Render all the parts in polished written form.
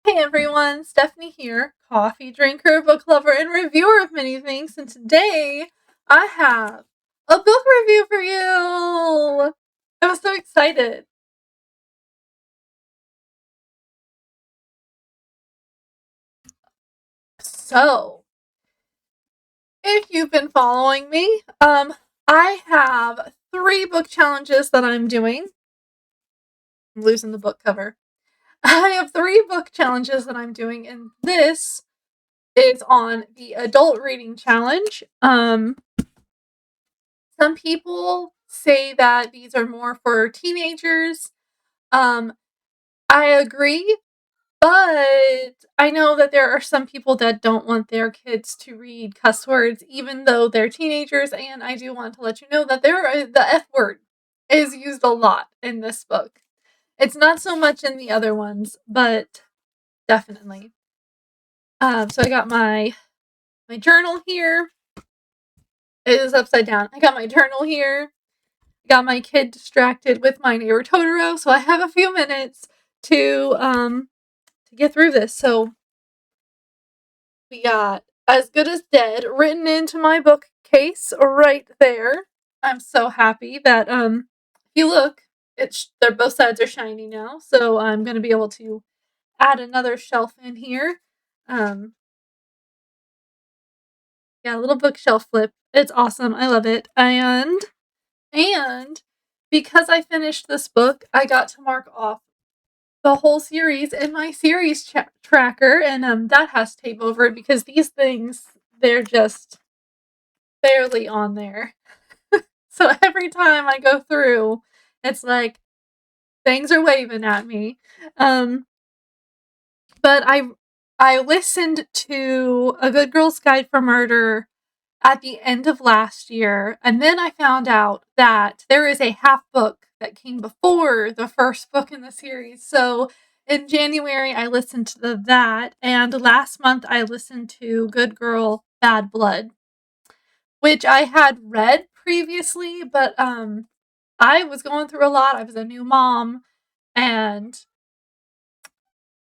Hey everyone, Stephanie here, coffee drinker, book lover, and reviewer of many things, and today I have a book review for you! I was so excited. So, if you've been following me, I have 3 book challenges that I'm doing. I'm losing the book cover. I have 3 book challenges that I'm doing, and this is on the adult reading challenge. Some people say that these are more for teenagers. Um, I agree, but I know that there are some people that don't want their kids to read cuss words, even though they're teenagers. And I do want to let you know that the F word is used a lot in this book. It's not so much in the other ones, but definitely. So I got my journal here. It is upside down. I got my journal here. Got my kid distracted with My Neighbor Totoro, so I have a few minutes to get through this. So we got As Good as Dead written into my bookcase right there. I'm so happy that if you look, they're both sides are shiny now, so I'm gonna be able to add another shelf in here. Um, yeah, a little bookshelf flip. It's awesome. I love it. And because I finished this book, I got to mark off the whole series in my series tracker, and that has tape over it because these things, they're just barely on there. So every time I go through, it's like things are waving at me. Um, but I listened to A Good Girl's Guide for Murder at the end of last year, and then I found out that there is a half book that came before the first book in the series. So in January, I listened to that, and last month I listened to Good Girl, Bad Blood, which I had read previously, but I was going through a lot. I was a new mom, and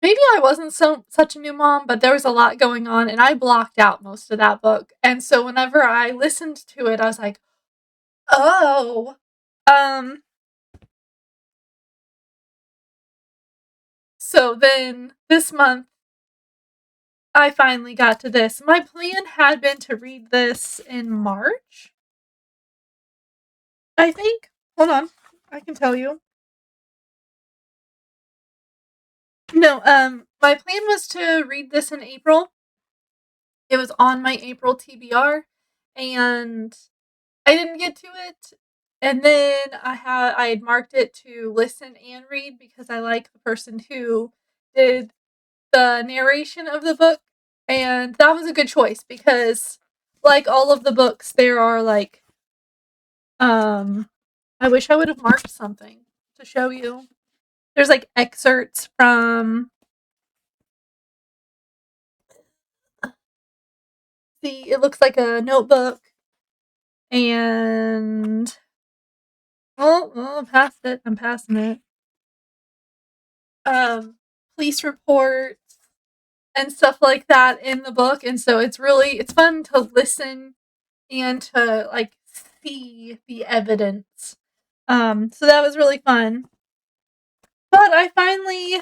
maybe I wasn't such a new mom, but there was a lot going on, and I blocked out most of that book. And so whenever I listened to it, I was like, oh. Um, so then this month, I finally got to this. My plan had been to read this in March, I think. Hold on, I can tell you. No, my plan was to read this in April. It was on my April TBR, and I didn't get to it. And then I had marked it to listen and read because I like the person who did the narration of the book, and that was a good choice because like all of the books there are like I wish I would have marked something to show you. There's like excerpts from it looks like a notebook, and oh, past it. I'm passing it. Um Police reports and stuff like that in the book, and so it's fun to listen and to like see the evidence. So that was really fun. But I finally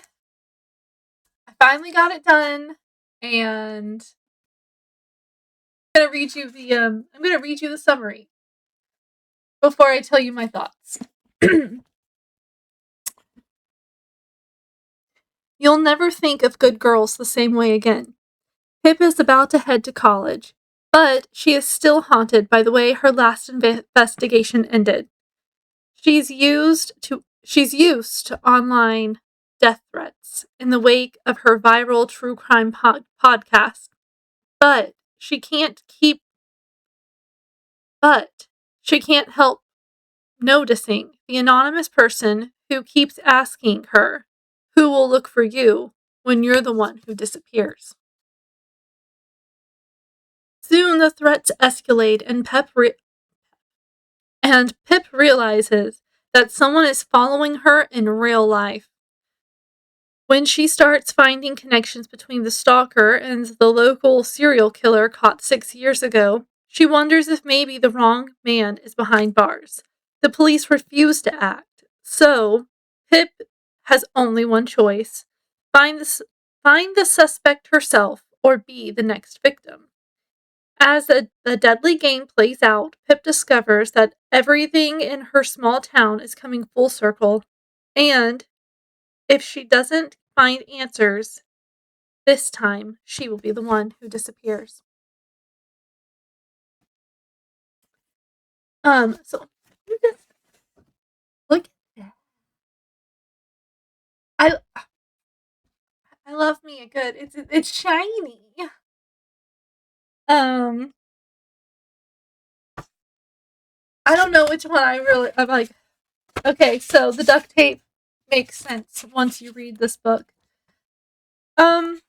got it done, and I'm gonna read you the summary before I tell you my thoughts. You'll never think of good girls the same way again. Pip is about to head to college, but she is still haunted by the way her last investigation ended. She's used to online death threats in the wake of her viral true crime podcast, but she can't keep but she can't help noticing the anonymous person who keeps asking her, "Who will look for you when you're the one who disappears?" Soon the threats escalate, and Pip realizes that someone is following her in real life. When she starts finding connections between the stalker and the local serial killer caught 6 years ago, she wonders if maybe the wrong man is behind bars. The police refuse to act, so Pip has only one choice: find find the suspect herself or be the next victim. As the deadly game plays out, Pip discovers that everything in her small town is coming full circle, and if she doesn't find answers, this time she will be the one who disappears. So you just look at that. I I love me a good. It's shiny. Um, I don't know which one I'm like. Okay, so the duct tape makes sense once you read this book. Um,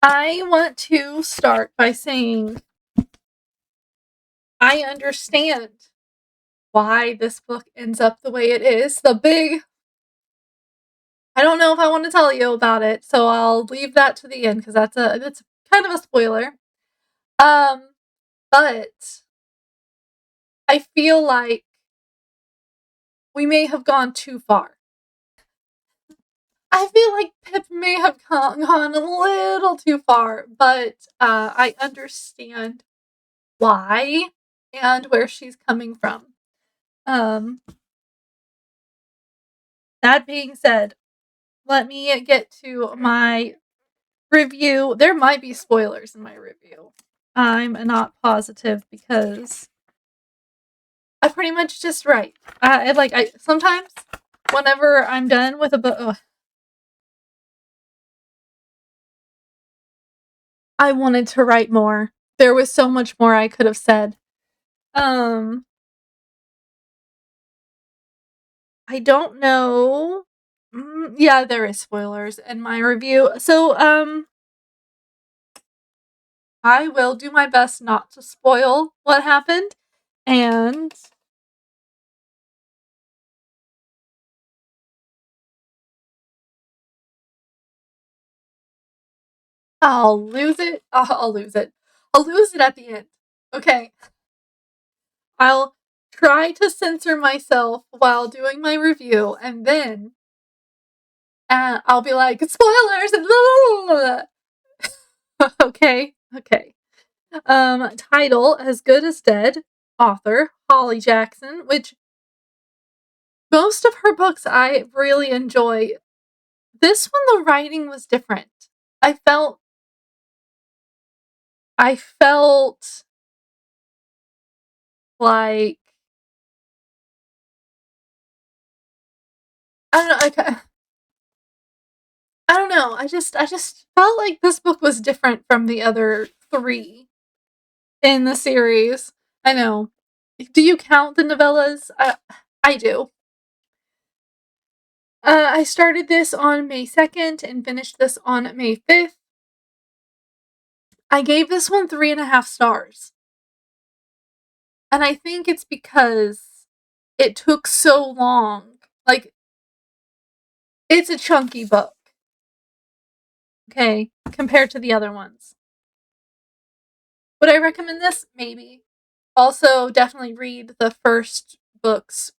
I want to start by saying I understand why this book ends up the way it is. I don't know if I want to tell you about it, so I'll leave that to the end because that's kind of a spoiler. Um, but I feel like we may have gone too far. I feel like Pip may have gone a little too far, but I understand why and where she's coming from. Um, that being said, let me get to my review. There might be spoilers in my review. I'm not positive because I pretty much just write. I sometimes whenever I'm done with a book, I wanted to write more. There was so much more I could have said. Um, I don't know. Yeah, there is spoilers in my review. So, I will do my best not to spoil what happened, and I'll lose it. I'll lose it. I'll lose it at the end. Okay. I'll try to censor myself while doing my review, and then I'll be like, spoilers! Okay. Okay. Title As Good as Dead. Author Holly Jackson, which most of her books I really enjoy. This one, the writing was different. I felt, I felt like I don't know. I don't know. I just felt like this book was different from the other three in the series. I know. Do you count the novellas? I do. I started this on May 2nd and finished this on May 5th. I gave this one 3.5 stars. And I think it's because it took so long. Like, it's a chunky book. Okay, compared to the other ones. Would I recommend this? Maybe. Also, definitely read the first books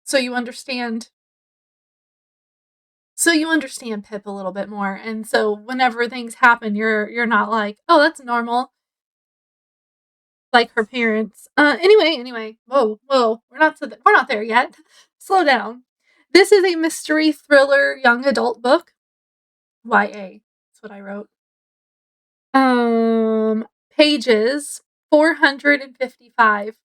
so you understand Pip a little bit more, and so whenever things happen, you're not like, oh, that's normal, like her parents. Anyway, whoa, we're not there yet. Slow down. This is a mystery thriller young adult book. YA. That's what I wrote. Pages 455.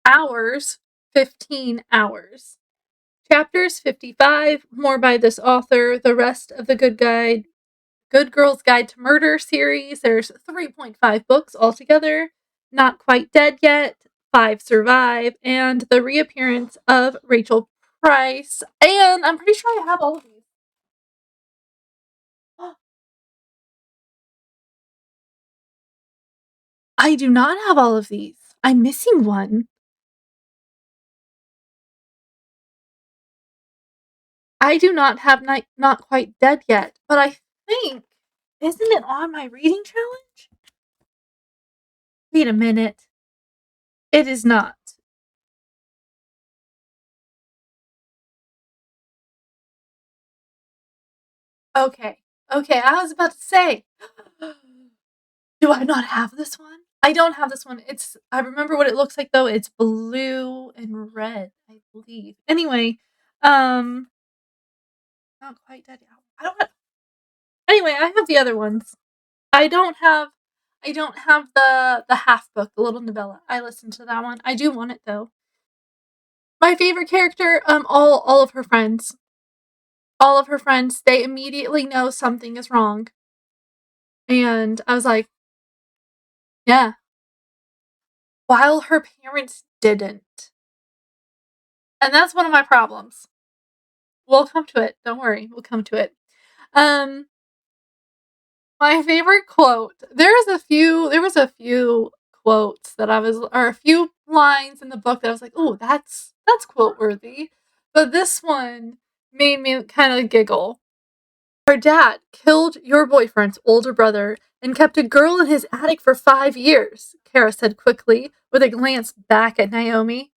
Hours 15 hours. Chapters 55, more by this author. The rest of the Good Girl's Guide to Murder series. There's 3.5 books altogether. Not Quite Dead Yet, 5 Survive, and the reappearance of Rachel Price. And I'm pretty sure I have all of these. I do not have all of these. I'm missing one. I do not have Not Quite Dead Yet, but I think, isn't it on my reading challenge? Wait a minute. It is not. Okay. Okay, I was about to say, do I not have this one? I don't have this one. I remember what it looks like though. It's blue and red, I believe. Anyway, um, Not Quite Dead. I don't have, anyway, I have the other ones. I don't have the half book, the little novella. I listened to that one. I do want it though. My favorite character, all of her friends. All of her friends, they immediately know something is wrong. And I was like, yeah. While her parents didn't. And that's one of my problems. We'll come to it. Don't worry. We'll come to it. Um, my favorite quote. There was a few quotes that or a few lines in the book that I was like, oh, that's quote worthy. But this one made me kind of giggle. Her dad killed your boyfriend's older brother and kept a girl in his attic for 5 years, Kara said quickly, with a glance back at Naomi.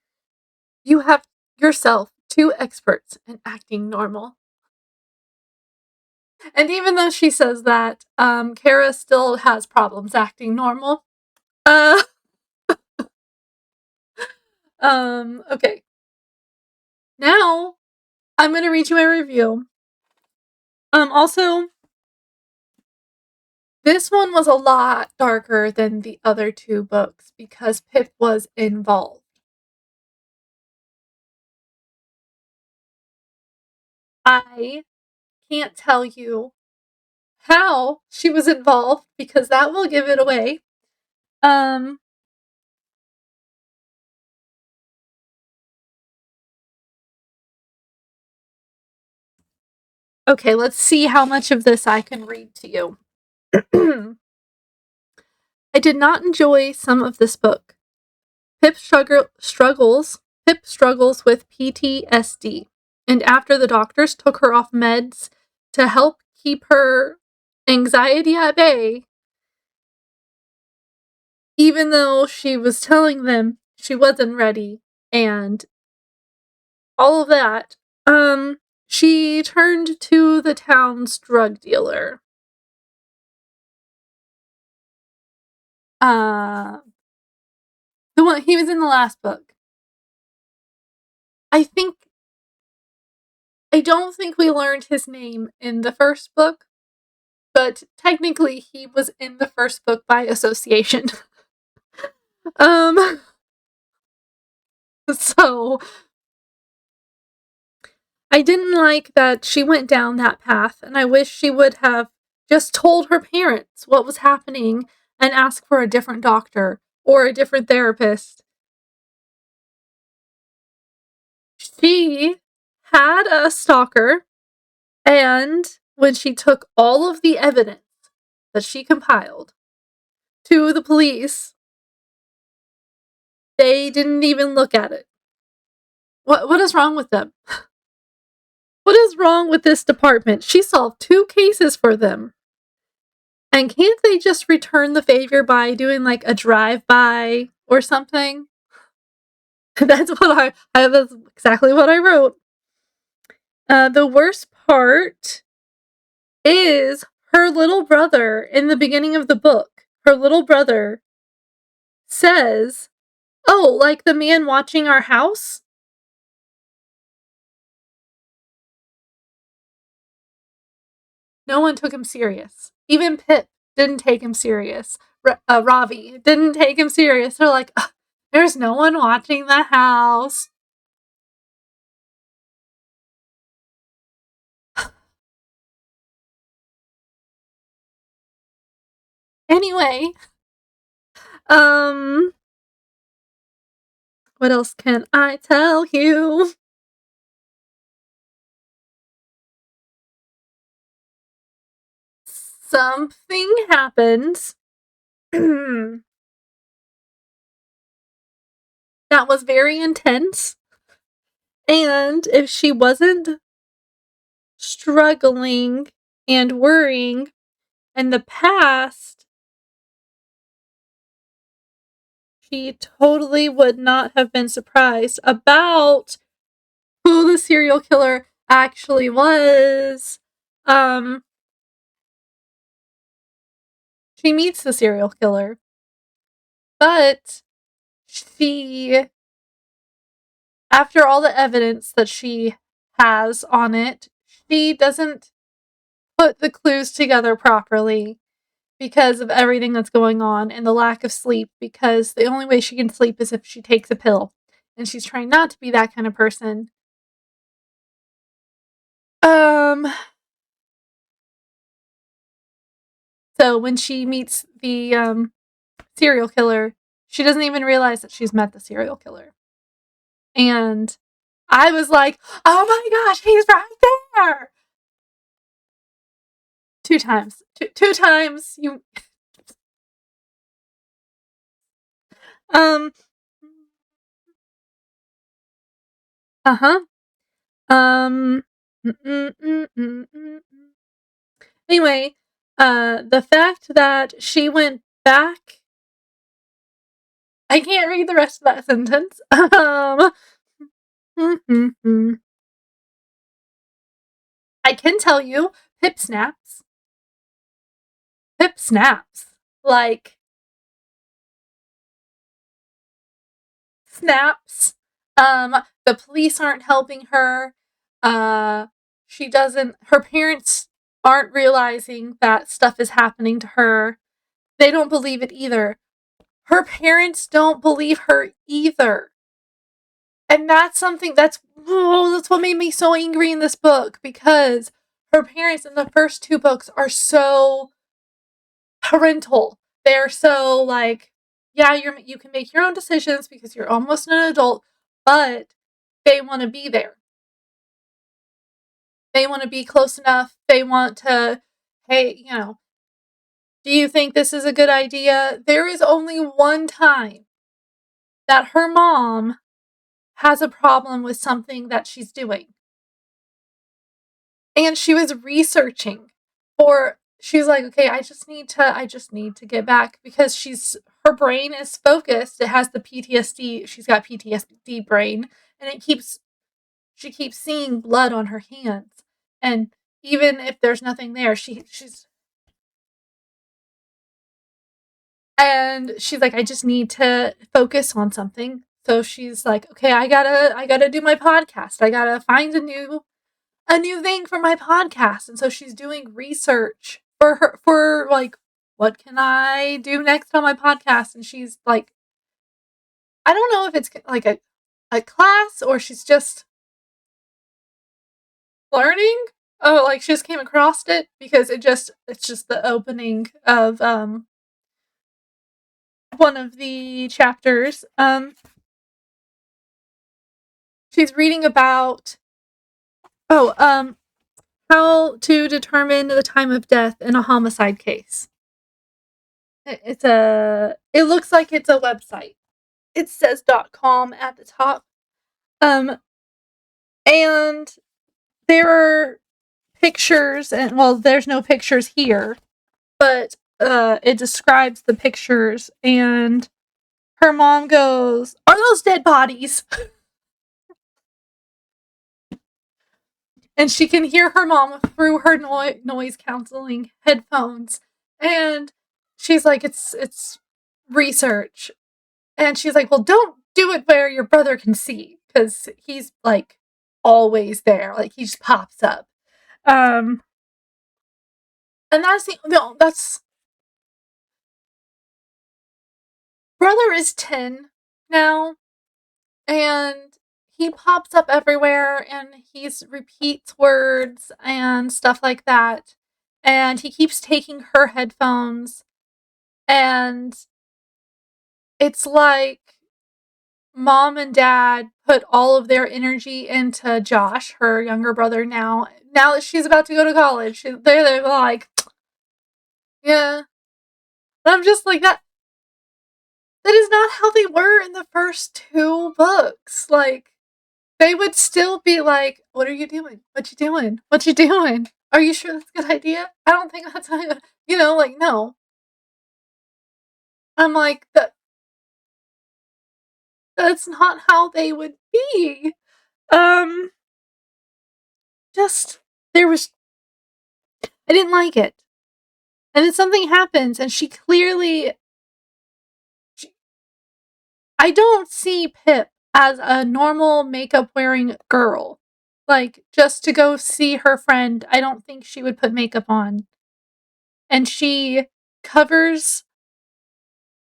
You have yourself 2 experts in acting normal. And even though she says that, Kara still has problems acting normal. Uh, okay. Now, I'm gonna read you my review. Also, this one was a lot darker than the other 2 books because Pip was involved. I can't tell you how she was involved because that will give it away. Um, okay, let's see how much of this I can read to you. I did not enjoy some of this book. Pip struggles. Pip struggles with PTSD, and after the doctors took her off meds to help keep her anxiety at bay, even though she was telling them she wasn't ready and all of that, she turned to the town's drug dealer. Uh, the one he was in the last book. I think I don't think we learned his name in the first book, but technically he was in the first book by association. um so I didn't like that she went down that path, and I wish she would have just told her parents what was happening and asked for a different doctor or a different therapist. She had a stalker, and when she took all of the evidence that she compiled to the police, they didn't even look at it. What is wrong with them? What is wrong with this department? She solved 2 cases for them. And can't they just return the favor by doing like a drive-by or something? That's exactly what I wrote. The worst part is her little brother in the beginning of the book. Her little brother says, "Oh, like the man watching our house?" No one took him serious. Even Pip didn't take him serious. Ravi didn't take him serious. They're like, there's no one watching the house. Anyway, um, what else can I tell you? Something happens that was very intense. And if she wasn't struggling and worrying. In the past, she totally would not have been surprised about who the serial killer actually was. She meets the serial killer, but she, after all the evidence that she has on it, she doesn't put the clues together properly because of everything that's going on and the lack of sleep, because the only way she can sleep is if she takes a pill. And she's trying not to be that kind of person. So when she meets the serial killer, she doesn't even realize that she's met the serial killer. And I was like, oh my gosh, he's right there. Two times. Two times. Um, uh-huh. Um, mm, mm, mm, mm, mm. Anyway, the fact that she went back, I can't read the rest of that sentence. I can tell you, Pip snaps. Pip snaps. Like, snaps. The police aren't helping her. She doesn't, her parents aren't realizing that stuff is happening to her. They don't believe it either. Her parents don't believe her either. And that's something that's what made me so angry in this book, because her parents in the first two books are so parental. They're so like, yeah, you can make your own decisions because you're almost an adult, but they want to be there. They want to be close enough. They want to, hey, do you think this is a good idea? There is only one time that her mom has a problem with something that she's doing. And she was researching she's like, okay, I just need to get back, because her brain is focused. It has the PTSD. She's got PTSD brain, and she keeps seeing blood on her hands. And even if there's nothing there, she's like, I just need to focus on something. So she's like, okay, I gotta do my podcast. I gotta find a new thing for my podcast. And so she's doing research for like, what can I do next on my podcast? And she's like, I don't know if it's like a class or she's just learning. Oh, like she just came across it because it's just the opening of one of the chapters. She's reading about how to determine the time of death in a homicide case. It looks like it's a website. It says .com at the top. And there are pictures, and well, there's no pictures here, but it describes the pictures, and her mom goes, "Are those dead bodies?" And she can hear her mom through her noise canceling headphones, and she's like, "It's research." And she's like, well, don't do it where your brother can see, because he's like always there. Like, he just pops up. And that's brother is 10 now, and he pops up everywhere, and he repeats words and stuff like that. And he keeps taking her headphones, and it's like mom and dad put all of their energy into Josh, her younger brother, now that she's about to go to college. They're like, yeah. And I'm just like, that is not how they were in the first two books. Like, they would still be like, "What are you doing? What you doing? What you doing? Are you sure that's a good idea? I don't think that's how like, no." I'm like, That's not how they would be." Um, just there was I didn't like it. And then something happens, and I don't see Pip as a normal makeup wearing girl. Like, just to go see her friend, I don't think she would put makeup on. And she covers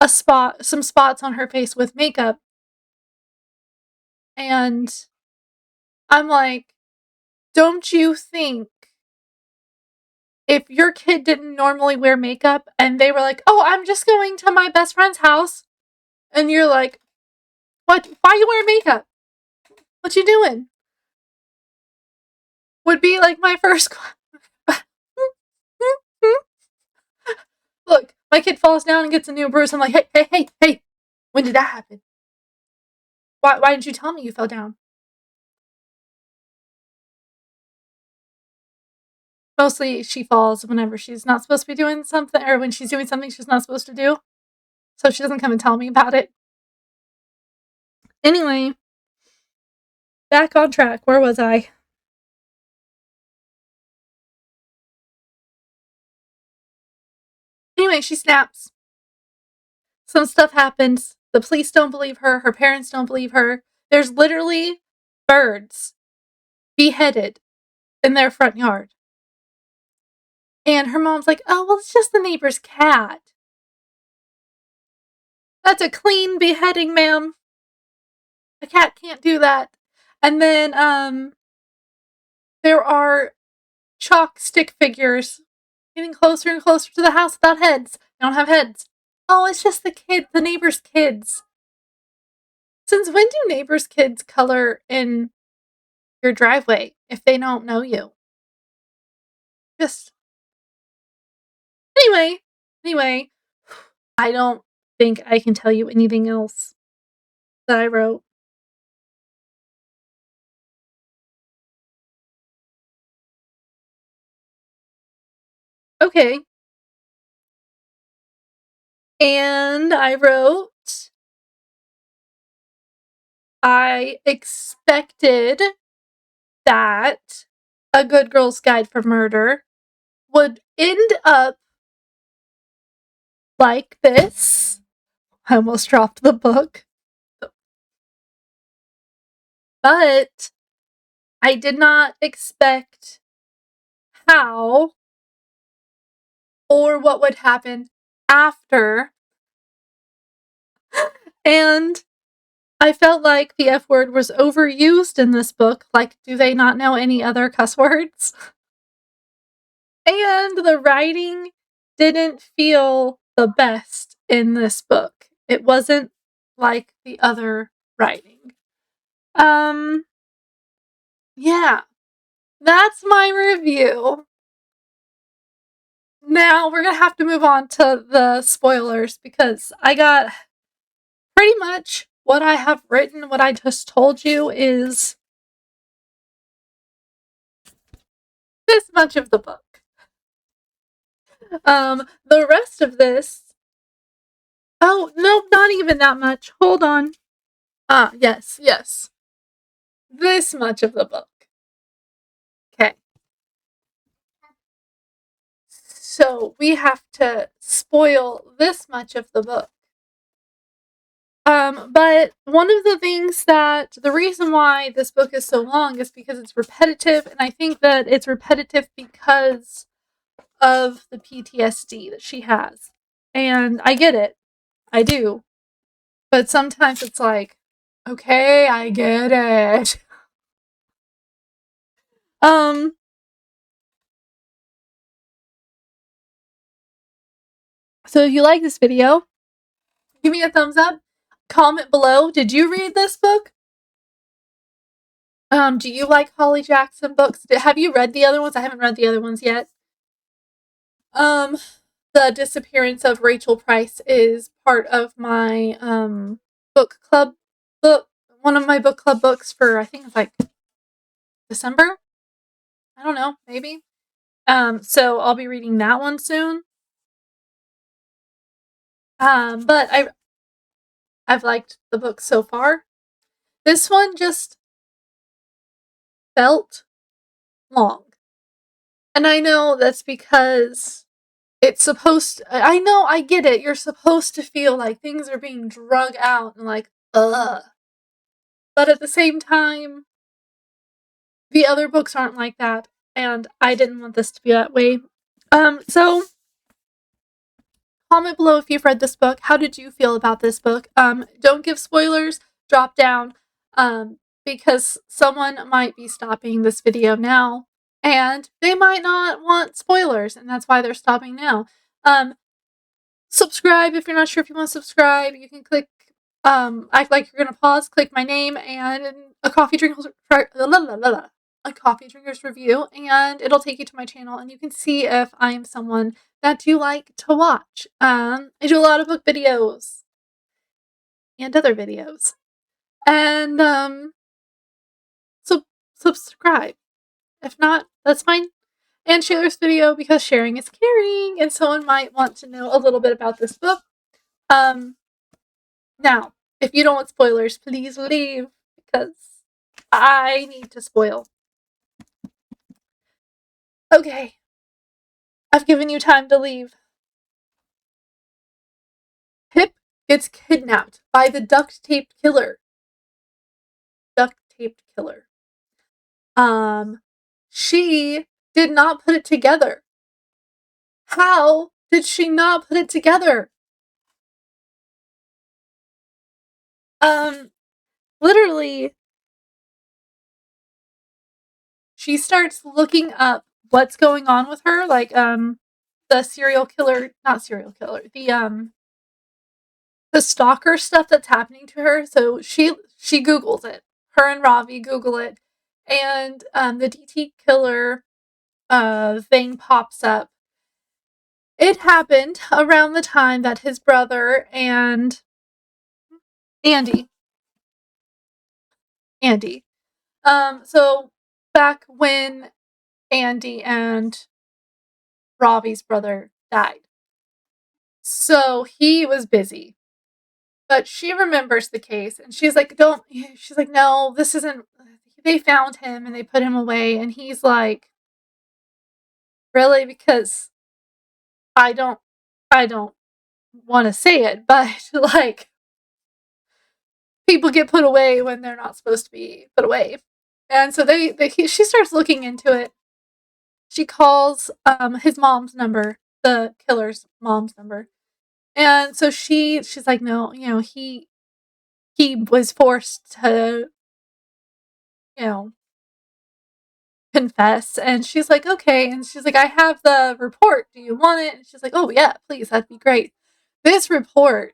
some spots on her face with makeup. And I'm like, don't you think if your kid didn't normally wear makeup and they were like, "Oh, I'm just going to my best friend's house," and you're like, "What? Why are you wearing makeup? What you doing?" Would be like my first look, my kid falls down and gets a new bruise. I'm like, "Hey, hey, hey, hey, when did that happen? Why didn't you tell me you fell down?" Mostly she falls whenever she's not supposed to be doing something, or when she's doing something she's not supposed to do. So she doesn't come and tell me about it. Anyway, back on track. Where was I? Anyway, she snaps. Some stuff happens. The police don't believe her. Her parents don't believe her. There's literally birds beheaded in their front yard. And her mom's like, "Oh, well, it's just the neighbor's cat." That's a clean beheading, ma'am. A cat can't do that. And then, there are chalk stick figures getting closer and closer to the house without heads. They don't have heads. Oh, it's just the neighbor's kids. Since when do neighbor's kids color in your driveway if they don't know you? Just anyway, I don't think I can tell you anything else that I wrote. Okay. And I wrote, I expected that A Good Girl's Guide for Murder would end up like this. I almost dropped the book. But I did not expect how or what would happen after. And I felt like the F word was overused in this book. Like, do they not know any other cuss words? And the writing didn't feel the best in this book. It wasn't like the other writing. Yeah, that's my review. Now we're gonna have to move on to the spoilers because I got pretty much what I have written. What I just told you is this much of the book. The rest of this. Oh no, not even that much. Hold on. Ah, yes. This much of the book. Okay. So we have to spoil this much of the book. But one of the things the reason why this book is so long is because it's repetitive, and I think that it's repetitive because of the PTSD that she has. And I get it. I do. But sometimes it's like, okay, I get it. Um, so if you like this video, give me a thumbs up. Comment below. Did you read this book? Do you like Holly Jackson books? Have you read the other ones? I haven't read the other ones yet. Um, The Disappearance of Rachel Price is part of my book club book. one of my book club books for, I think it's like December. I don't know, maybe. So I'll be reading that one soon. But I've liked the book so far. This one just felt long. And I know that's because it's supposed to, I know, I get it. You're supposed to feel like things are being drug out and like, ugh. But at the same time, the other books aren't like that, and I didn't want this to be that way. So comment below if you've read this book. How did you feel about this book? Don't give spoilers. Drop down, because someone might be stopping this video now, and they might not want spoilers, and that's why they're stopping now. Subscribe if you're not sure if you want to subscribe. You can click, act like you're gonna pause, click my name and a coffee drinker's review, and it'll take you to my channel, and you can see if I am someone that you like to watch. I do a lot of book videos and other videos, and so subscribe. If not, that's fine. And share this video because sharing is caring, and someone might want to know a little bit about this book. Now, if you don't want spoilers, please leave, because I need to spoil. Okay. I've given you time to leave. Pip gets kidnapped by the duct-taped killer. Duct-taped killer. She did not put it together. How did she not put it together? Literally, she starts looking up what's going on with her, like, the serial killer, not serial killer, the stalker stuff that's happening to her. So she Googles it. Her and Ravi Google it, and the DT killer thing pops up. It happened around the time that his brother and Andy. So back when Andy and Ravi's brother died. So he was busy. But she remembers the case, and she's like, no, this isn't, they found him and they put him away, and he's like, really? Because I don't want to say it, but like, people get put away when they're not supposed to be put away. And so she starts looking into it. She calls his mom's number, the killer's mom's number. And so she's like, no, he was forced to, confess. And she's like, okay. And she's like, I have the report. Do you want it? And she's like, oh yeah, please, that'd be great. This report,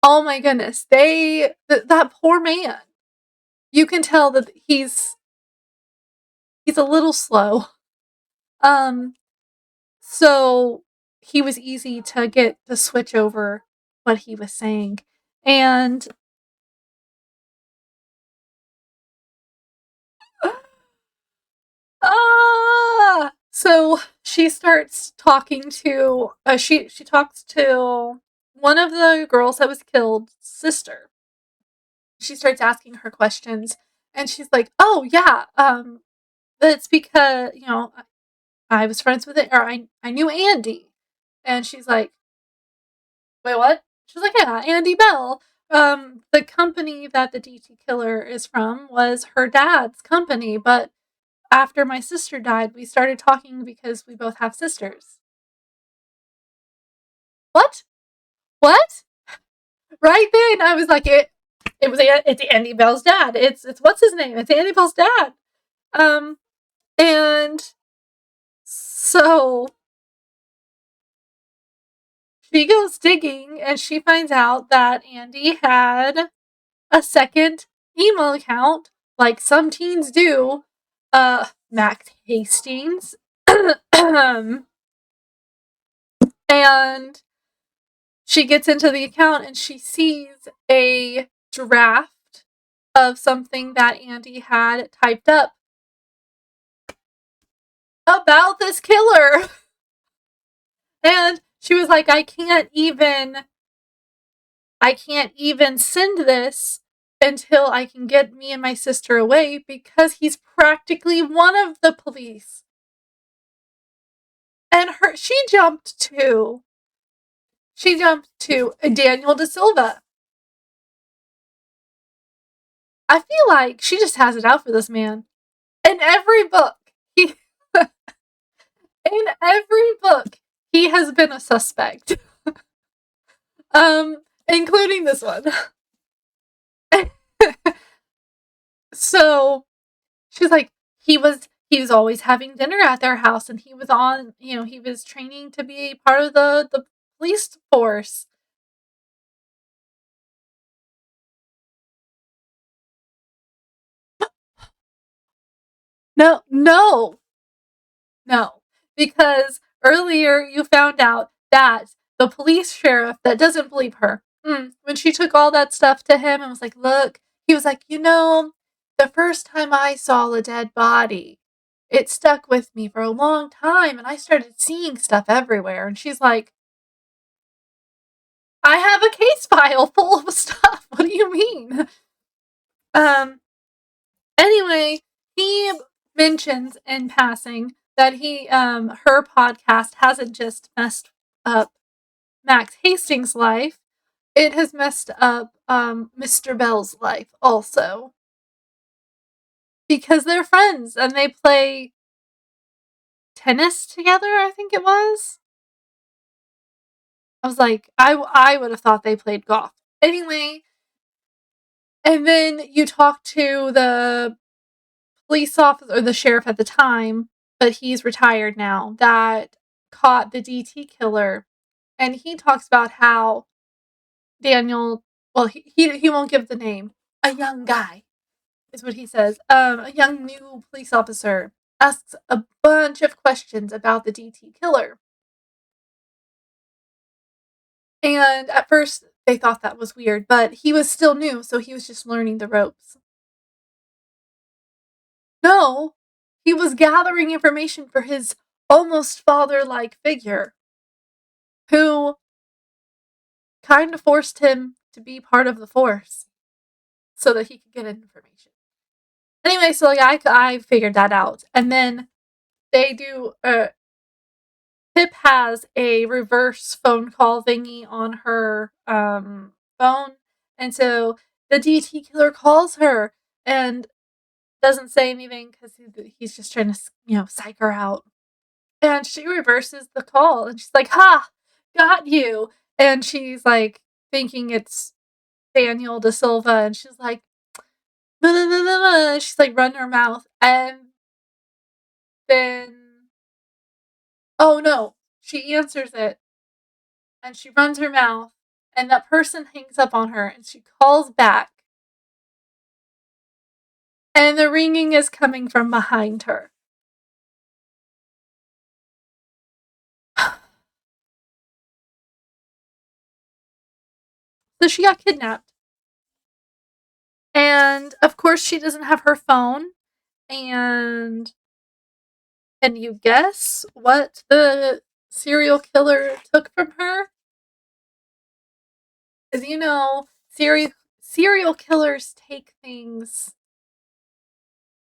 oh my goodness, that poor man, you can tell that he's a little slow. So he was easy to get to switch over what he was saying. And so she starts talking to, she talks to one of the girls that was killed's sister. She starts asking her questions, and she's like, oh yeah, that's because, I was friends with it, or I knew Andy. And she's like, wait, what? She's like, yeah, Andy Bell. The company that the DT killer is from was her dad's company, but after my sister died, we started talking because we both have sisters. What? What? Right then, I was like, it's Andy Bell's dad. It's what's his name? It's Andy Bell's dad. And so she goes digging, and she finds out that Andy had a second email account, like some teens do. Max Hastings. And she gets into the account, and she sees a draft of something that Andy had typed up about this killer. And she was like, I can't even send this until I can get me and my sister away because he's practically one of the police. And she jumped to Daniel Da Silva. I feel like she just has it out for this man. In every book, he he has been a suspect. Including this one. So she's like, he was always having dinner at their house, and he was on, he was training to be part of the police force. No, because earlier you found out that the police sheriff that doesn't believe her, when she took all that stuff to him and was like, look, he was like, the first time I saw a dead body, it stuck with me for a long time, and I started seeing stuff everywhere. And she's like, I have a case file full of stuff. What do you mean? Anyway, he mentions in passing that her podcast hasn't just messed up Max Hastings' life, it has messed up Mr. Bell's life also. Because they're friends and they play tennis together, I think it was. I was like, I would have thought they played golf. Anyway, and then you talk to the police officer, or the sheriff at the time, but he's retired now, that caught the DT killer. And he talks about how Daniel, well, he won't give the name, a young guy, is what he says. A young new police officer asks a bunch of questions about the DT killer. And at first, they thought that was weird, but he was still new, so he was just learning the ropes. No, he was gathering information for his almost father-like figure, who kind of forced him to be part of the force so that he could get information. Anyway, so I figured that out. And then they do, Pip has a reverse phone call thingy on her phone. And so the DT killer calls her and doesn't say anything because he's just trying to, psych her out. And she reverses the call and she's like, ha, got you. And she's like thinking it's Daniel Da Silva, and she's like, blah, blah, blah, blah. She's like running her mouth. And then, oh no, she answers it and she runs her mouth, and that person hangs up on her and she calls back. And the ringing is coming from behind her. So she got kidnapped. And of course, she doesn't have her phone. And can you guess what the serial killer took from her? As you know, serial killers take things.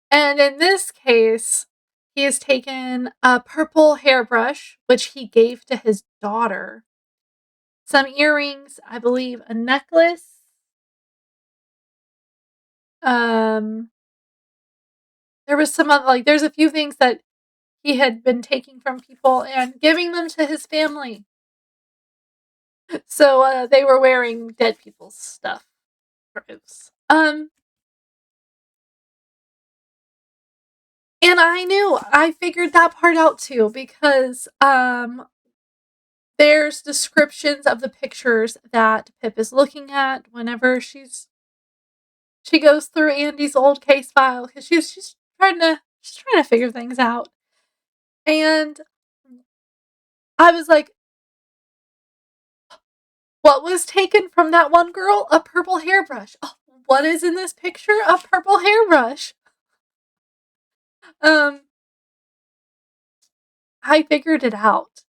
And in this case, he has taken a purple hairbrush, which he gave to his daughter, some earrings, I believe a necklace. There was some other, there's a few things that he had been taking from people and giving them to his family. So they were wearing dead people's stuff. Gross. And I figured that part out too, because there's descriptions of the pictures that Pip is looking at whenever she goes through Andy's old case file, because she's trying to figure things out. And I was like, what was taken from that one girl? A purple hairbrush. Oh, what is in this picture? A purple hairbrush. I figured it out.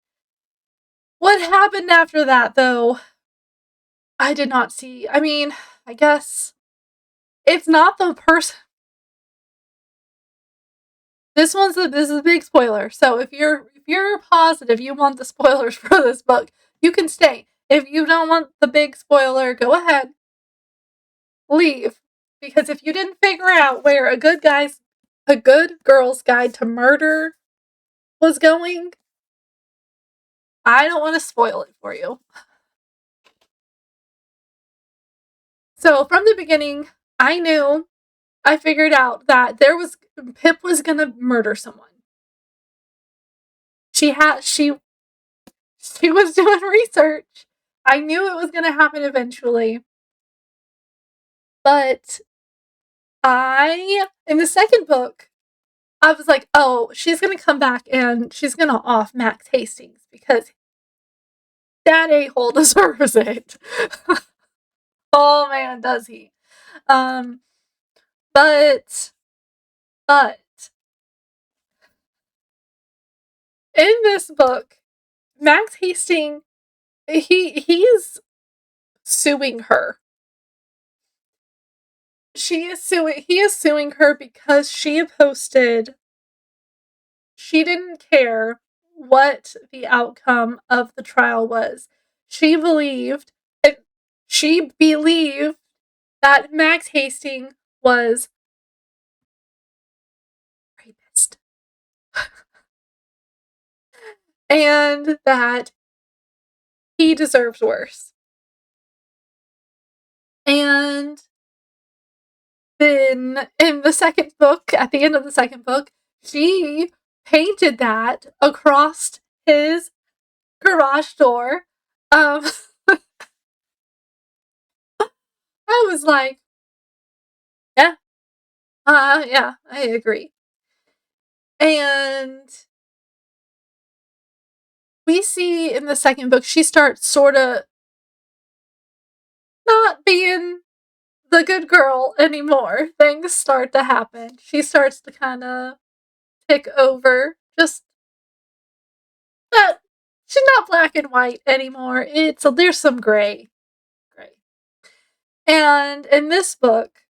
What happened after that, though, I did not see. I mean, I guess it's not the person. This is a big spoiler. So if you're positive you want the spoilers for this book, you can stay. If you don't want the big spoiler, go ahead. Leave. Because if you didn't figure out where a good girl's guide to murder was going, I don't want to spoil it for you. So from the beginning, I figured out that Pip was gonna murder someone. She was doing research. I knew it was gonna happen eventually. But in the second book, I was like, oh, she's gonna come back and she's gonna off Max Hastings because that a-hole deserves it. Oh man, does he. But in this book, Max Hastings, he is suing her. He is suing her because she didn't care what the outcome of the trial was. She believed that Max Hastings was a rapist. And that he deserves worse. And then in the second book, at the end of the second book, she painted that across his garage door. I was like, yeah, yeah, I agree. And we see in the second book, she starts sort of not being the good girl anymore. Things start to happen. She starts to kind of pick over. Just that she's not black and white anymore. There's some gray. And in this book,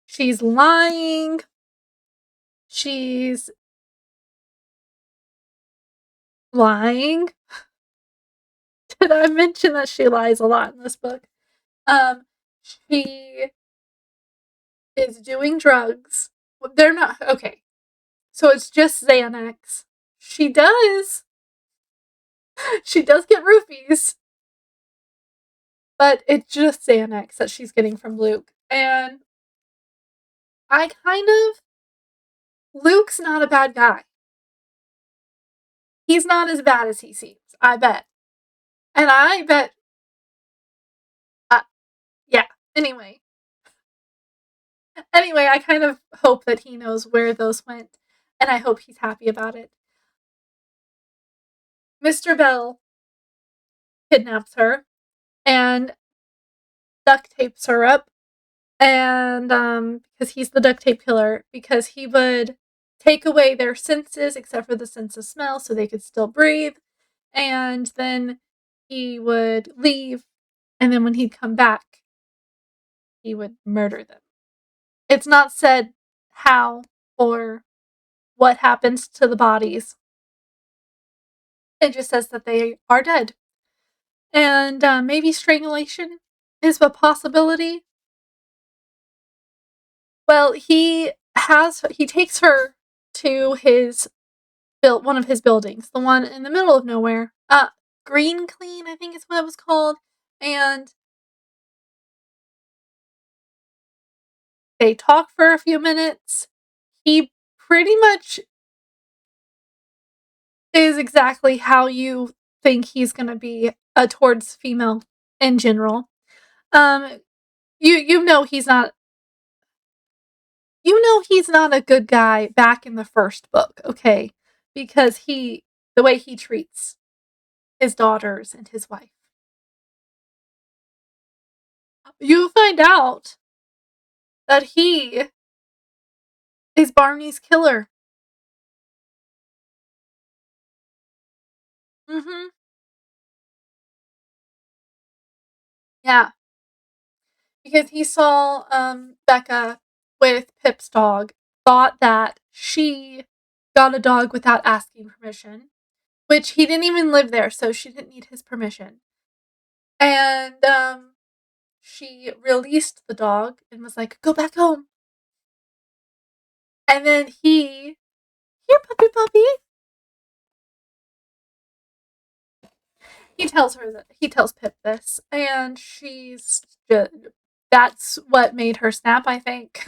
she's lying. She's lying. Did I mention that she lies a lot in this book? She is doing drugs. They're not okay. So it's just Xanax. She does get roofies, but it's just Xanax that she's getting from Luke. And Luke's not a bad guy. He's not as bad as he seems, I bet. And I bet, yeah, anyway, I kind of hope that he knows where those went, and I hope he's happy about it. Mr. Bell kidnaps her and duct tapes her up, and because he's the duct tape killer, because he would take away their senses except for the sense of smell so they could still breathe, and then he would leave, and then when he'd come back, he would murder them. It's not said how or what happens to the bodies. It just says that they are dead. And maybe strangulation is a possibility. Well, he takes her to one of his buildings, the one in the middle of nowhere. Green Clean, I think is what it was called. And they talk for a few minutes. He pretty much is exactly how you think he's going to be towards female in general. You know he's not a good guy back in the first book, okay? Because the way he treats his daughters and his wife. You find out that he is Barney's killer. Mhm. Yeah, because he saw, Becca with Pip's dog, thought that she got a dog without asking permission, which he didn't even live there, so she didn't need his permission. And, she released the dog and was like, "Go back home." And then "Here, puppy, puppy." He tells Pip this, and she's just, that's what made her snap, I think.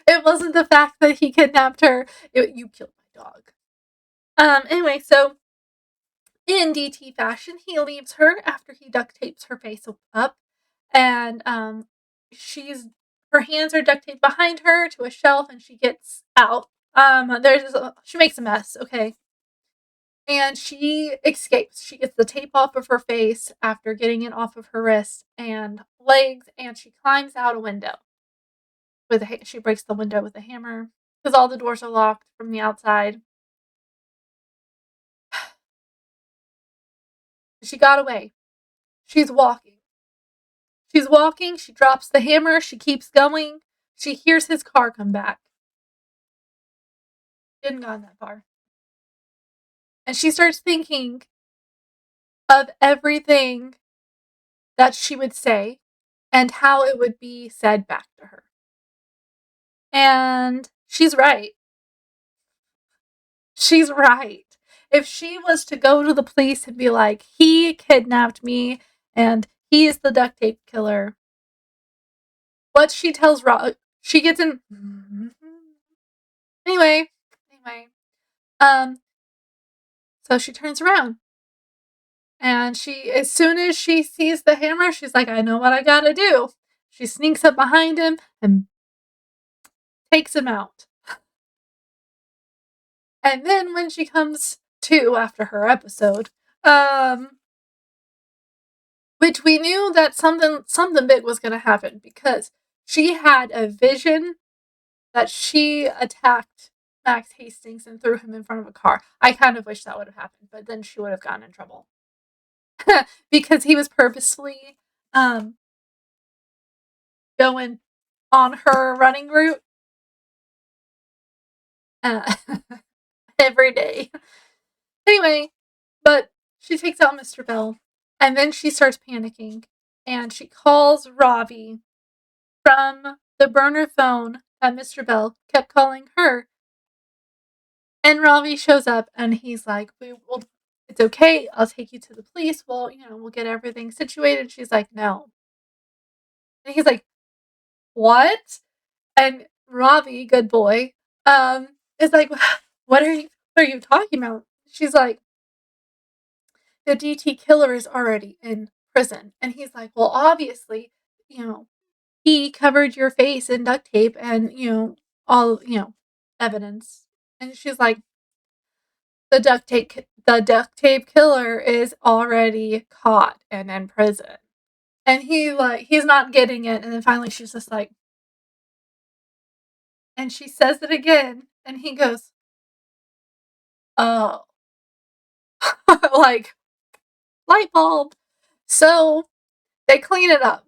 It wasn't the fact that he kidnapped her. You killed my dog. Anyway, so in DT fashion, he leaves her after he duct tapes her face up, and she's her hands are duct taped behind her to a shelf, and she gets out. She makes a mess. Okay, and she escapes. She gets the tape off of her face after getting it off of her wrists and legs, and she climbs out a window. She breaks the window with a hammer because all the doors are locked from the outside. She got away. She's walking. She's walking. She drops the hammer. She keeps going. She hears his car come back. Didn't gone that far. And she starts thinking of everything that she would say and how it would be said back to her. And she's right. She's right. If she was to go to the police and be like, he kidnapped me and he is the duct tape killer, what she tells Rob, she gets in. Anyway, um, so she turns around and as soon as she sees the hammer, she's like, I know what I gotta do. She sneaks up behind him and takes him out. And then when she comes to after her episode, which we knew that something big was going to happen because she had a vision that she attacked Max Hastings and threw him in front of a car. I kind of wish that would have happened, but then she would have gotten in trouble because he was purposefully um, going on her running route uh, every day. Anyway, but she takes out Mr. Bell, and then she starts panicking, and she calls Ravi from the burner phone that Mr. Bell kept calling her. And Ravi shows up, and he's like, it's okay. I'll take you to the police. Well, we'll get everything situated. She's like, no. And he's like, what? And Ravi, good boy, is like, what are you talking about? She's like, the DT killer is already in prison. And he's like, well, obviously, he covered your face in duct tape and, all, evidence. And she's like, the duct tape killer is already caught and in prison. And he's not getting it. And then finally she's just like, and she says it again. And he goes, oh, like light bulb. So they clean it up.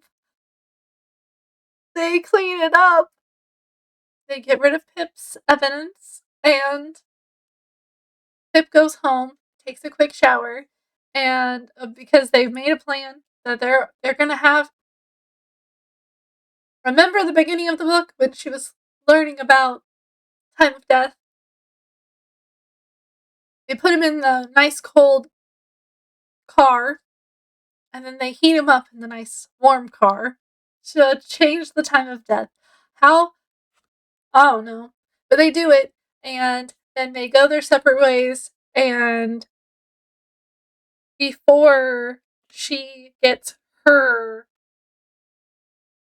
They clean it up. They get rid of Pip's evidence. And Pip goes home, takes a quick shower. And because they've made a plan that they're going to have. Remember the beginning of the book when she was learning about time of death? They put him in the nice cold car, and then they heat him up in the nice warm car to change the time of death. How? I don't know. But they do it, and then they go their separate ways, and before she gets her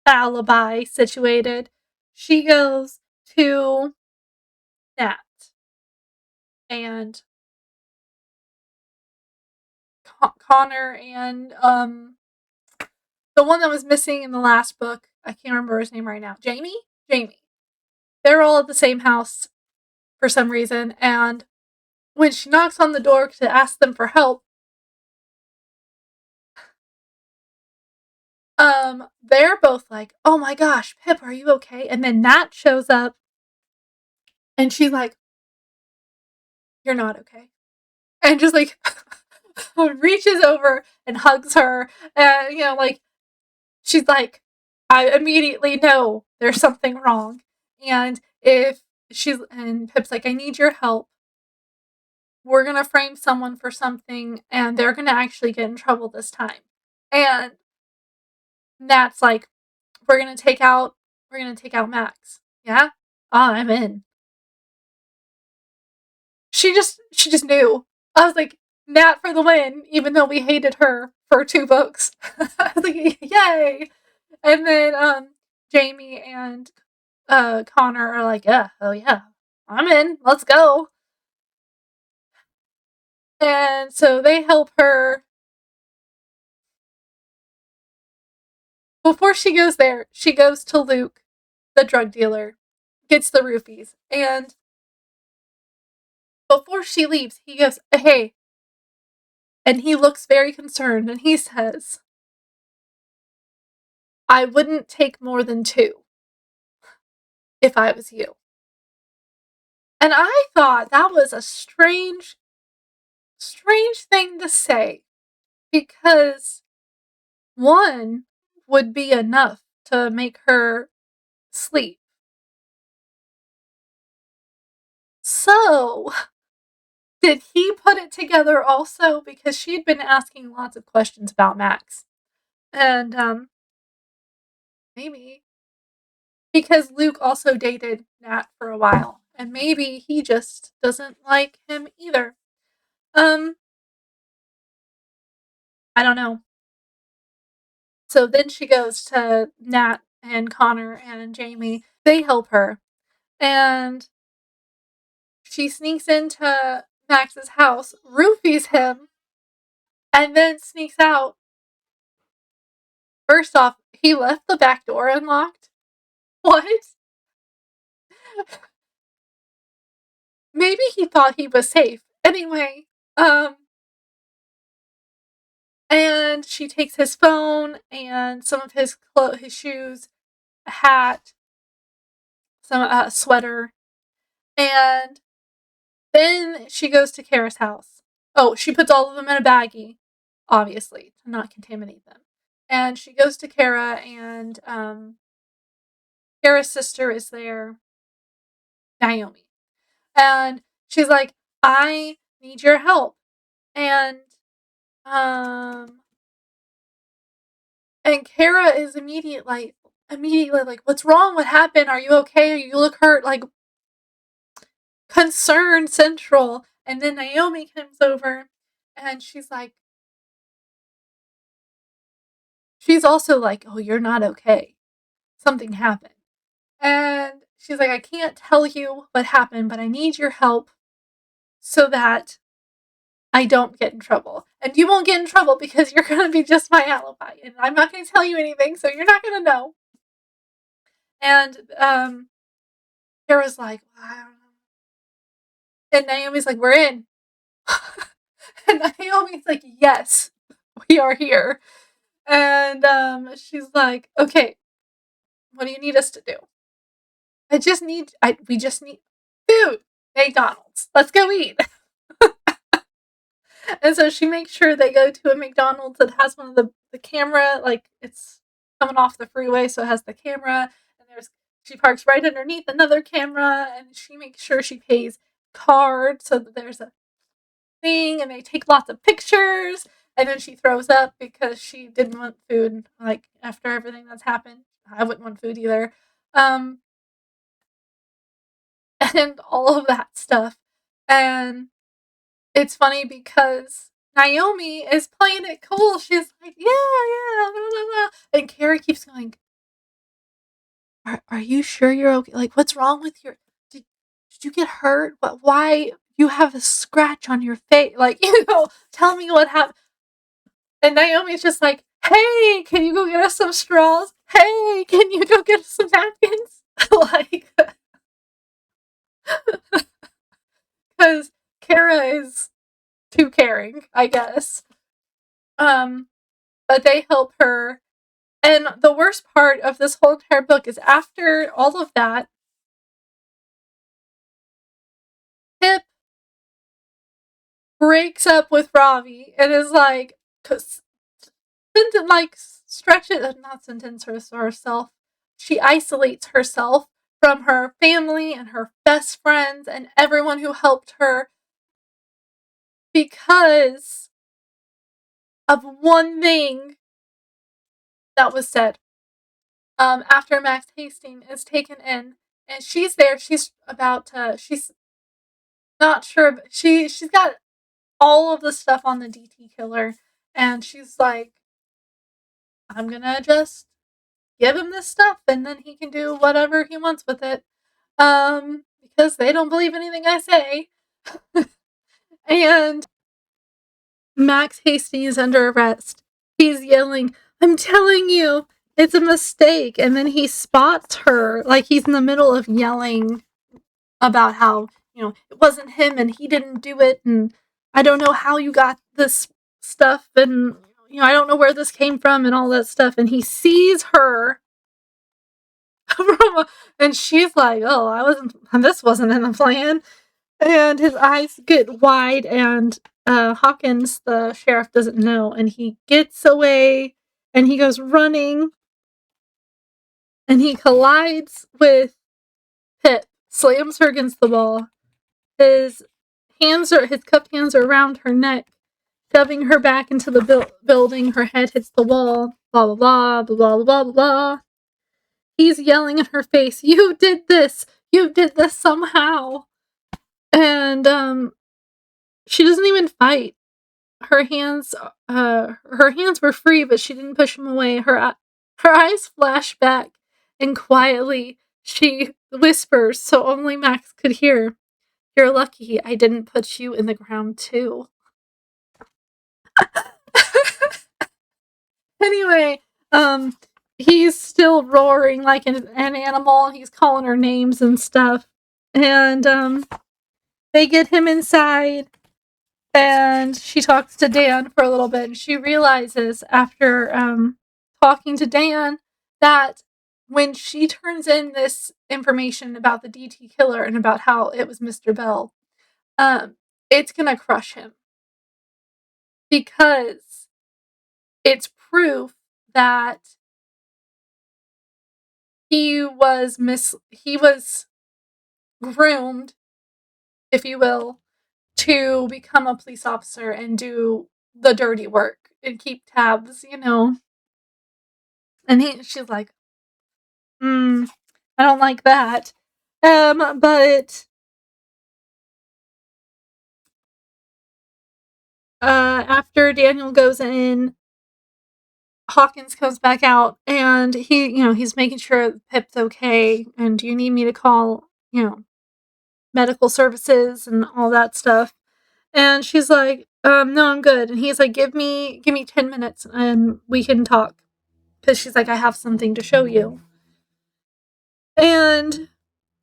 alibi situated, she goes to Nat and Connor and the one that was missing in the last book, I can't remember his name right now. Jamie? Jamie. They're all at the same house for some reason, and when she knocks on the door to ask them for help, they're both like, "Oh my gosh, Pip, are you okay?" And then Nat shows up, and she's like, "You're not okay," and just like reaches over and hugs her, and like she's like, "I immediately know there's something wrong," and Pip's like, "I need your help. We're gonna frame someone for something, and they're gonna actually get in trouble this time." And Nat's like, we're gonna take out Max. Yeah? Ah, I'm in. She just knew. I was like, Nat for the win, even though we hated her for 2 books. I was like, yay! And then Jamie and Connor are like, yeah, oh yeah, I'm in. Let's go. And so they help her. Before she goes there, she goes to Luke, the drug dealer, gets the roofies, and before she leaves, he goes, "Hey," and he looks very concerned, and he says, "I wouldn't take more than 2 if I was you." And I thought that was a strange, strange thing to say, because 1 would be enough to make her sleep. So, did he put it together also? Because she'd been asking lots of questions about Max. And, maybe. Because Luke also dated Nat for a while. And maybe he just doesn't like him either. Um, I don't know. So then she goes to Nat and Connor and Jamie. They help her. And she sneaks into Max's house, roofies him, and then sneaks out. First off, he left the back door unlocked. What? Maybe he thought he was safe. Anyway, and she takes his phone and some of his his shoes, a hat, some sweater, and then she goes to Kara's house. Oh, she puts all of them in a baggie, obviously, to not contaminate them. And she goes to Kara, and Kara's sister is there, Naomi. And she's like, "I need your help." And um and Kara is immediately like, "What's wrong? What happened? Are you okay? You look hurt." Like, concern central. And then Naomi comes over, and she's also like, "Oh, you're not okay. Something happened." And she's like, "I can't tell you what happened, but I need your help so that I don't get in trouble. And you won't get in trouble because you're going to be just my alibi. And I'm not going to tell you anything, so you're not going to know." And Kara's like, "Well, I don't know." And Naomi's like, "We're in." And Naomi's like, "Yes, we are here." And she's like, "Okay, what do you need us to do?" We just need food. McDonald's. Let's go eat." And so she makes sure they go to a McDonald's that has one of the camera, like it's coming off the freeway, so it has the camera, and she parks right underneath another camera, and she makes sure she pays card so that there's a thing, and they take lots of pictures, and then she throws up because she didn't want food, like after everything that's happened. I wouldn't want food either. Um and all of that stuff. And it's funny because Naomi is playing it cool. She's like, "Yeah, yeah, blah, blah, blah." And Kara keeps going, are you sure you're okay? Like, what's wrong with did you get hurt? But why you have a scratch on your face? Like, tell me what happened. And Naomi's just like, "Hey, can you go get us some straws? hey, can you go get some napkins? Like, because Kara is too caring, I guess. Um, but they help her. And the worst part of this whole entire book is after all of that, Pip breaks up with Ravi and is like, like stretches, not sentence herself. She isolates herself from her family and her best friends and everyone who helped her because of one thing that was said. After Max Hastings is taken in, and she's there, she's about to, she's not sure, but she's got all of the stuff on the DT killer, and she's like, I'm gonna just give him this stuff, and then he can do whatever he wants with it. Because they don't believe anything I say. And Max Hastings is under arrest. He's yelling, I'm telling you, it's a mistake. And then he spots her, like he's in the middle of yelling about how, it wasn't him and he didn't do it. And I don't know how you got this stuff. And, I don't know where this came from and all that stuff. And he sees her. And she's like, oh, this wasn't in the plan. And his eyes get wide, and Hawkins, the sheriff, doesn't know, and he gets away, and he goes running, and he collides with Pip, slams her against the wall. His cupped hands are around her neck, shoving her back into the building. Her head hits the wall. Blah blah blah blah blah blah blah. He's yelling in her face, "You did this! You did this somehow!" And she doesn't even fight. Her hands were free, but she didn't push him away. Her eyes flash back, and quietly she whispers, so only Max could hear, "You're lucky I didn't put you in the ground too." Anyway, he's still roaring like an animal. He's calling her names and stuff, and they get him inside. And she talks to Dan for a little bit, and she realizes after talking to Dan that when she turns in this information about the DT killer and about how it was Mr. Bell, it's gonna crush him because it's proof that he was groomed, if you will, to become a police officer and do the dirty work and keep tabs, And she's like, I don't like that. But after Daniel goes in, Hawkins comes back out, and he's making sure Pip's okay. And do you need me to call, medical services and all that stuff? And she's like, no, I'm good. And he's like, give me 10 minutes and we can talk. Because she's like, I have something to show you. And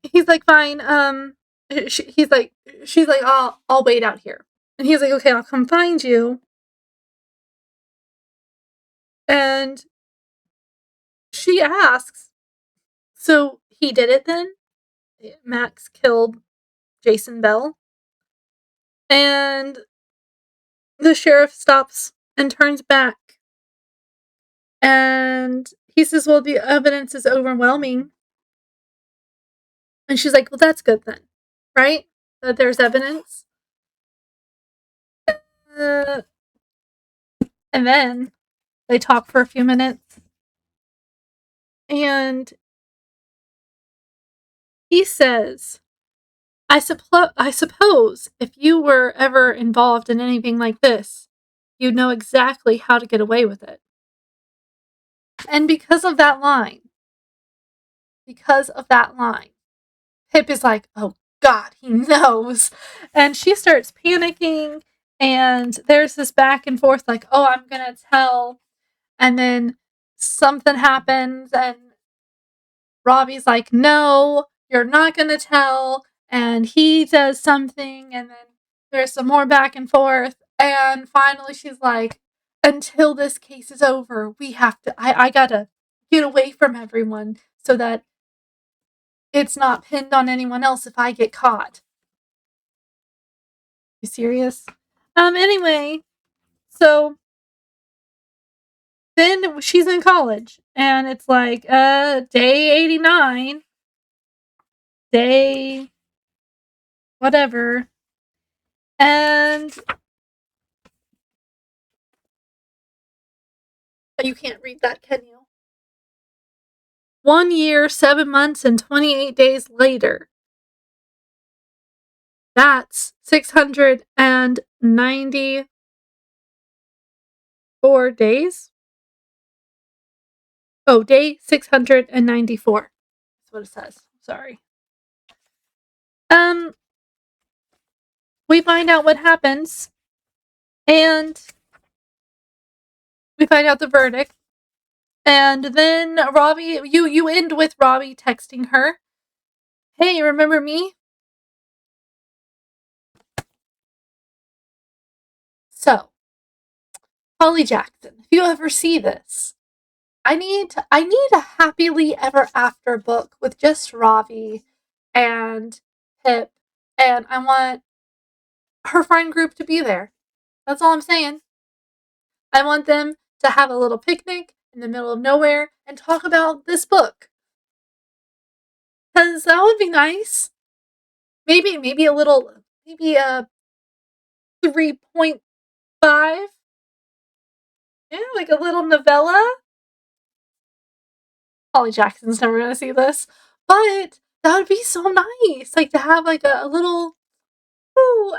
he's like, fine. She's like, I'll wait out here. And he's like, okay, I'll come find you. And she asks, so he did it then? Max killed Jason Bell? And the sheriff stops and turns back. And he says, well, the evidence is overwhelming. And she's like, well, that's good then, right? That there's evidence. And then they talk for a few minutes. And he says, I suppose if you were ever involved in anything like this, you'd know exactly how to get away with it. And because of that line, Pip is like, oh God, he knows. And she starts panicking, and there's this back and forth like, oh, I'm going to tell. And then something happens and Robbie's like, no, you're not gonna tell, and he does something, and then there's some more back and forth, and finally she's like, until this case is over, we have to, I gotta get away from everyone so that it's not pinned on anyone else if I get caught. You serious? Anyway, so then she's in college, and it's like, day 89, day whatever, and you can't read that, can you? 1 year, 7 months, and 28 days later. That's 694 days? Oh, day 694. That's what it says. Sorry. We find out what happens, and we find out the verdict. And then Robbie, you end with Robbie texting her, hey, remember me? So, Holly Jackson, if you ever see this, I need a happily ever after book with just Robbie and Pip, and I want her friend group to be there. That's all I'm saying. I want them to have a little picnic in the middle of nowhere and talk about this book. Because that would be nice. Maybe a little, maybe a 3.5. Yeah, like a little novella. Holly Jackson's never going to see this. But that would be so nice. Like to have like a little,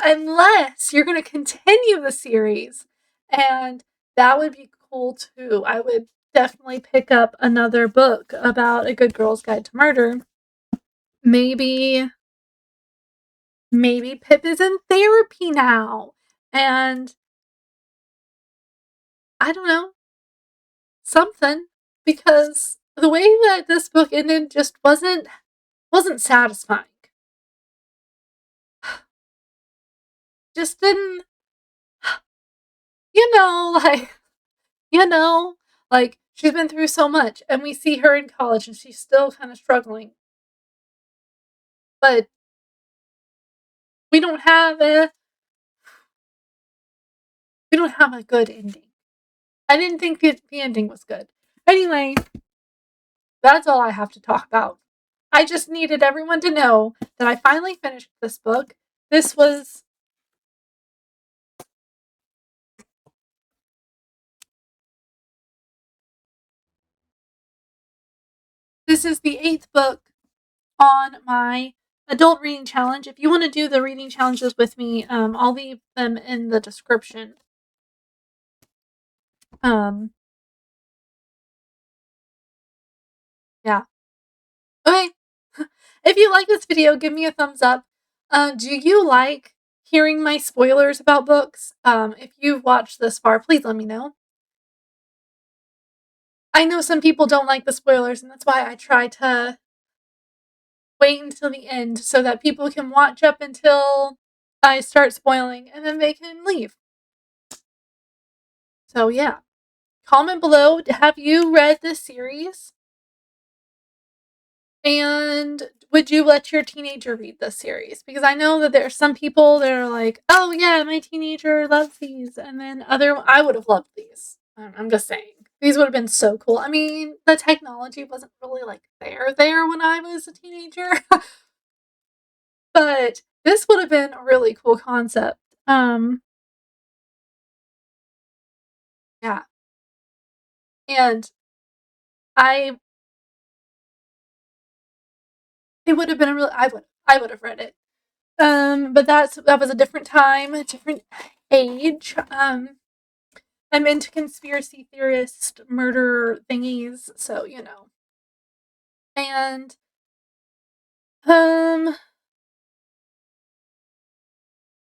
unless you're going to continue the series. And that would be cool too. I would definitely pick up another book about a good girl's guide to murder. Maybe Pip is in therapy now. And I don't know, something. Because the way that this book ended just wasn't satisfying. Just didn't, you know, like she's been through so much, and we see her in college and she's still kind of struggling. But we don't have a good ending. I didn't think the ending was good. Anyway, that's all I have to talk about. I just needed everyone to know that I finally finished this book. This is the 8th book on my adult reading challenge. If you want to do the reading challenges with me, I'll leave them in the description. Yeah. Okay. If you like this video, give me a thumbs up. Do you like hearing my spoilers about books? If you've watched this far, please let me know. I know some people don't like the spoilers, and that's why I try to wait until the end so that people can watch up until I start spoiling, and then they can leave. So yeah. Comment below, have you read this series? And would you let your teenager read this series? Because I know that there are some people that are like, oh yeah, my teenager loves these. And then I would have loved these. I'm just saying. These would have been so cool. I mean, the technology wasn't really like there when I was a teenager. But this would have been a really cool concept. Yeah. And it would have been I would have read it. But that was a different time, a different age. I'm into conspiracy theorist murder thingies, so you know. And I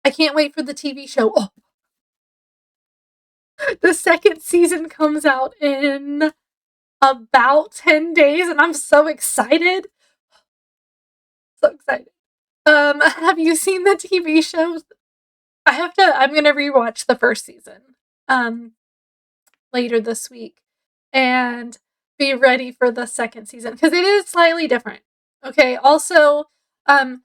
can't wait for the TV show. Oh, the second season comes out in about 10 days, and I'm so excited. So excited. Have you seen the TV show? I'm gonna rewatch the first season, um, later this week and be ready for the second season, because it is slightly different. Okay, also, um,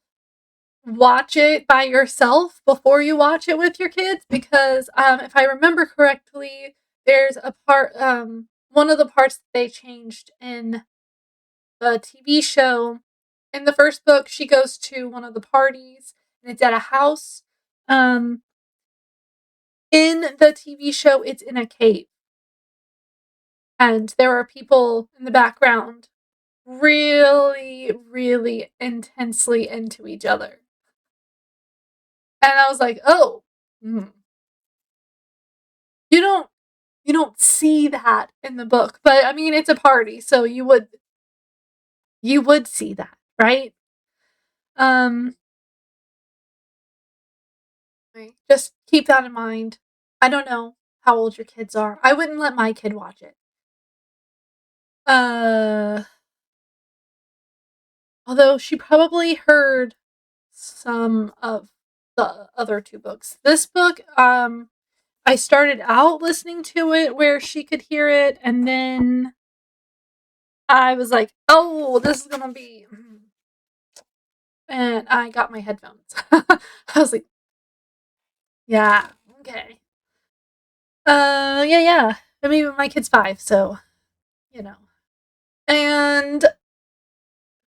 watch it by yourself before you watch it with your kids, because, if I remember correctly, there's a part, one of the parts that they changed in the TV show. In the first book, she goes to one of the parties, and it's at a house. Um, in the TV show, it's in a cave, and there are people in the background really, really intensely into each other. And I was like, oh, you don't see that in the book, but I mean, it's a party, so you would see that, right? Um, just keep that in mind. I don't know how old your kids are. I wouldn't let my kid watch it. Uh, although she probably heard some of the other two books. This book, I started out listening to it where she could hear it, and then I was like, "Oh, this is gonna be," and I got my headphones. I was like, "Yeah, okay." Yeah. I mean, my kid's 5, so, you know. And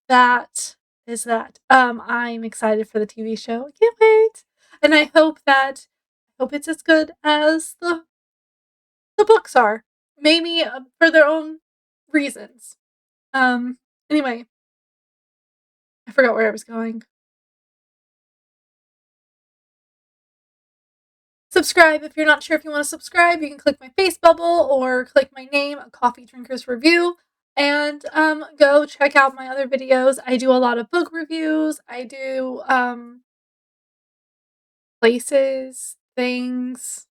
that is that. I'm excited for the TV show. I can't wait. And I hope it's as good as the books are. Maybe for their own reasons. Um, anyway, I forgot where I was going. Subscribe if you're not sure if you want to subscribe. You can click my face bubble or click my name, Coffee Drinkers Review, and go check out my other videos. I do a lot of book reviews. I do places, things.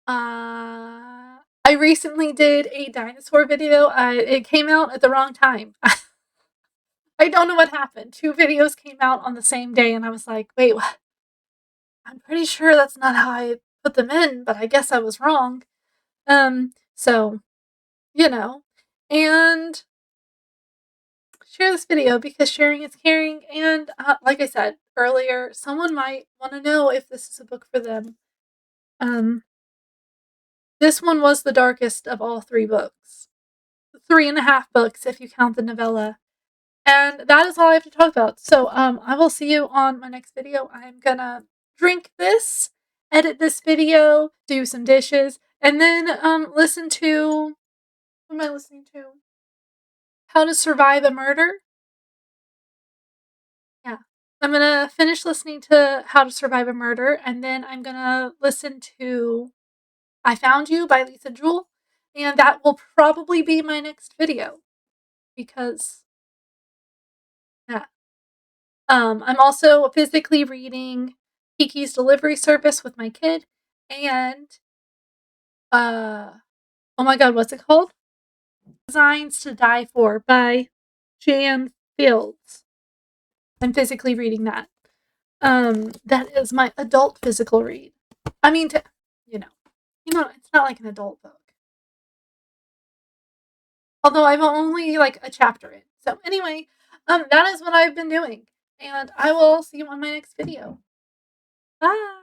I recently did a dinosaur video. It came out at the wrong time. I don't know what happened. 2 videos came out on the same day, and I was like, wait, what? I'm pretty sure that's not how I put them in, but I guess I was wrong. So, you know, and share this video because sharing is caring. And like I said earlier, someone might want to know if this is a book for them. This one was the darkest of all 3 books. 3.5 books if you count the novella. And that is all I have to talk about. So I will see you on my next video. I'm gonna drink this, edit this video, do some dishes, and then listen to, what am I listening to? How to Survive a Murder. Yeah. I'm gonna finish listening to How to Survive a Murder, and then I'm gonna listen to I Found You by Lisa Jewell, and that will probably be my next video because, yeah. I'm also physically reading Kiki's Delivery Service with my kid, and uh, oh my god, what's it called? Designs to Die For by Jan Fields. I'm physically reading that. That is my adult physical read. I mean, you know, it's not like an adult book. Although I'm only like a chapter in. So anyway, that is what I've been doing, and I will see you on my next video. Bye.